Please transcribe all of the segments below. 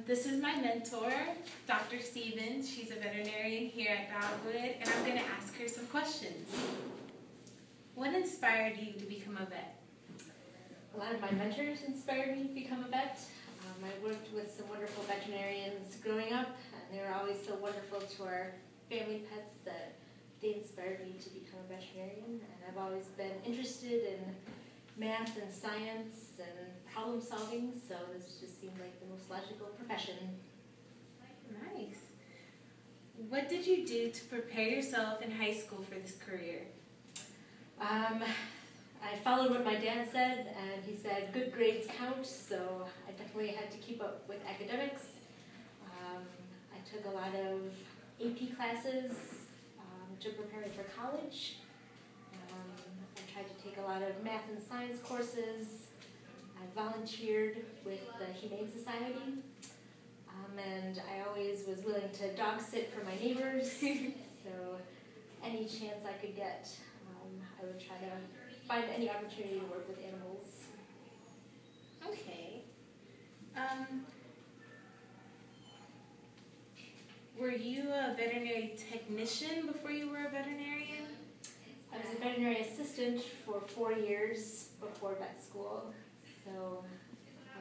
This is my mentor, Dr. Stevens. She's a veterinarian here at Dogwood, and I'm going to ask her some questions. What inspired you to become a vet? A lot of my mentors inspired me to become a vet. I worked with some wonderful veterinarians growing up, and they were always so wonderful to our family pets that they inspired me to become a veterinarian. And I've always been interested in math and science and problem solving, so this just seemed like the most logical profession. Nice. What did you do to prepare yourself in high school for this career? I followed what my dad said, and he said good grades count, so I definitely had to keep up with academics. I took a lot of AP classes to prepare me for college. I tried to take a lot of math and science courses. I volunteered with the Humane Society, and I always was willing to dog sit for my neighbors, so any chance I could get, I would try to find any opportunity to work with animals. Okay. Were you a veterinary technician before you were a veterinarian? I was a veterinary assistant for 4 years before vet school, so I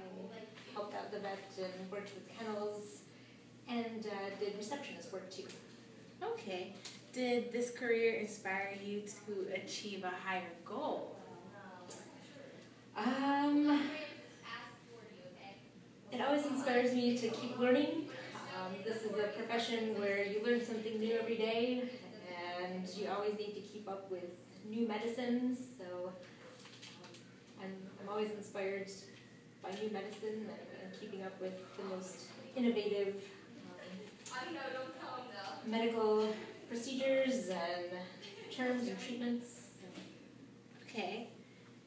helped out the vet and worked with kennels and did receptionist work too. Okay. Did this career inspire you to achieve a higher goal? It always inspires me to keep learning. This is a profession where you learn something new every day, and you always need to keep up with new medicines, so I'm always inspired by new medicine and keeping up with the most innovative medical procedures and terms and treatments. Okay.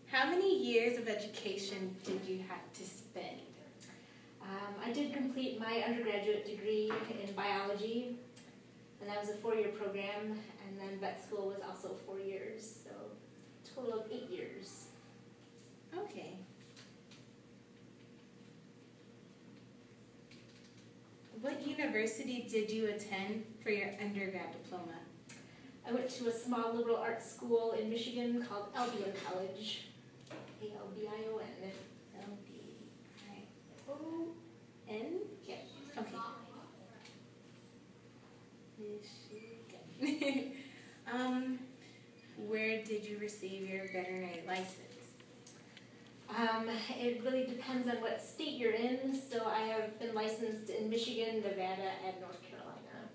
How many years of education did you have to spend? I did complete my undergraduate degree in biology, and that was a 4-year program, and then vet school was also 4 years, so a total of 8 years. Okay. What university did you attend for your undergrad diploma? I went to a small liberal arts school in Michigan called Albion College. A-L-B-I-O-N. L-B-I-O-N? Yeah. Okay. Michigan. Where did you receive your veterinary license? It really depends on what state you're in, so I have been licensed in Michigan, Nevada, and North Carolina.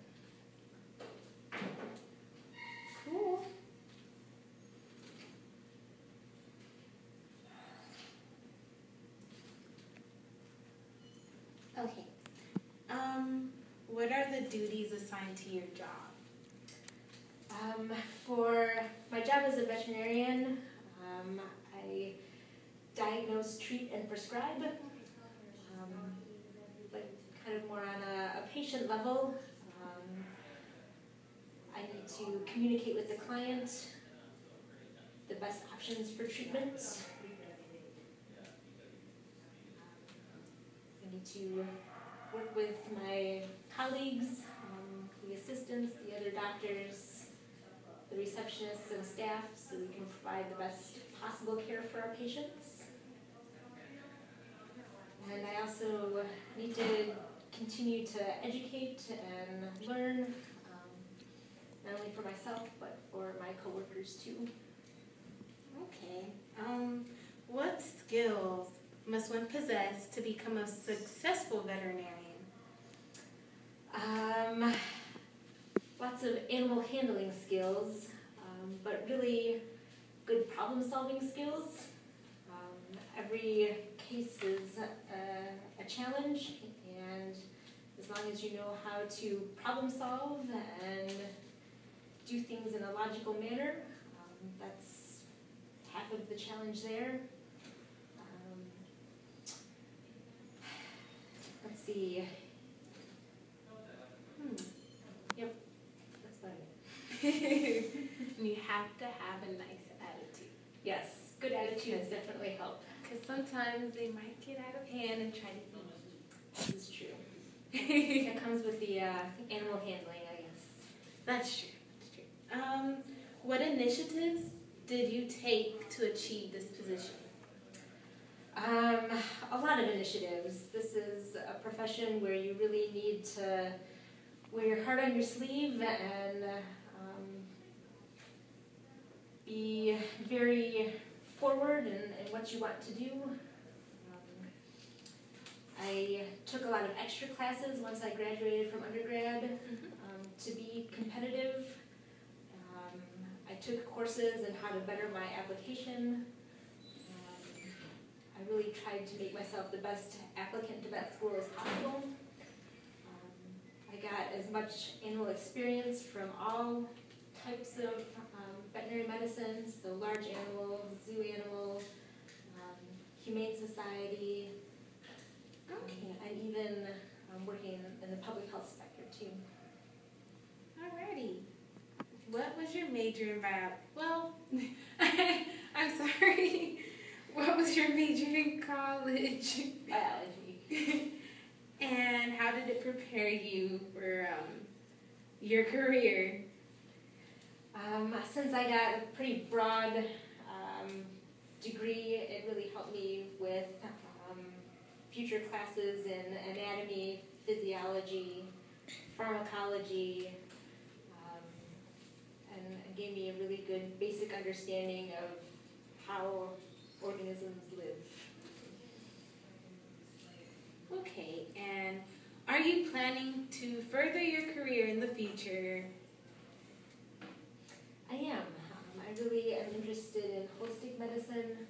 Cool. Okay. What are the duties assigned to your job? For my job as a veterinarian, I diagnose, treat, and prescribe, but kind of more on a patient level. I need to communicate with the client the best options for treatment. I need to work with my colleagues, the assistants, the other doctors, the receptionists and staff, so we can provide the best possible care for our patients. And I also need to continue to educate and learn, not only for myself, but for my coworkers too. Okay. What skills must one possess to become a successful veterinarian? Lots of animal handling skills, but really good problem-solving skills. Every case is a challenge, and as long as you know how to problem solve and do things in a logical manner, that's half of the challenge there. Let's see. Yep, that's about it. You have to have a nice attitude. Yes, good attitudes definitely help. Because sometimes they might get out of hand and try to eat. This is true. It comes with the animal handling, I guess. That's true. That's true. What initiatives did you take to achieve this position? A lot of initiatives. This is a profession where you really need to wear your heart on your sleeve and be very forward in what you want to do. I took a lot of extra classes once I graduated from undergrad to be competitive. I took courses in how to better my application. I really tried to make myself the best applicant to that school as possible. I got as much animal experience from all types of veterinary medicine, so large animal, zoo animal, humane society, and even working in the public health sector too. Alrighty. What was your major in biology? Well, I'm sorry. What was your major in college? Biology. And how did it prepare you for your career? Since I got a pretty broad degree, it really helped me with future classes in anatomy, physiology, pharmacology, and gave me a really good basic understanding of how organisms live. Okay, and are you planning to further your career in the future? I am. I really am interested in holistic medicine,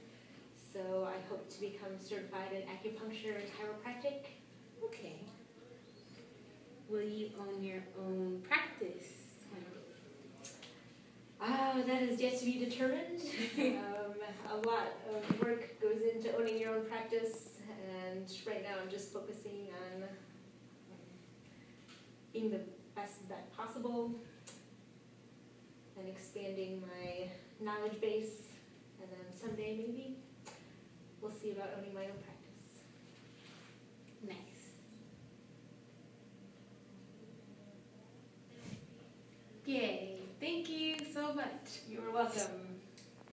so I hope to become certified in acupuncture and chiropractic. Okay. Will you own your own practice? That is yet to be determined. A lot of work goes into owning your own practice, and right now I'm just focusing on being the best vet possible and expanding my knowledge base, and then someday maybe we'll see about owning my own practice. Nice. Yay. Thank you so much. You're welcome.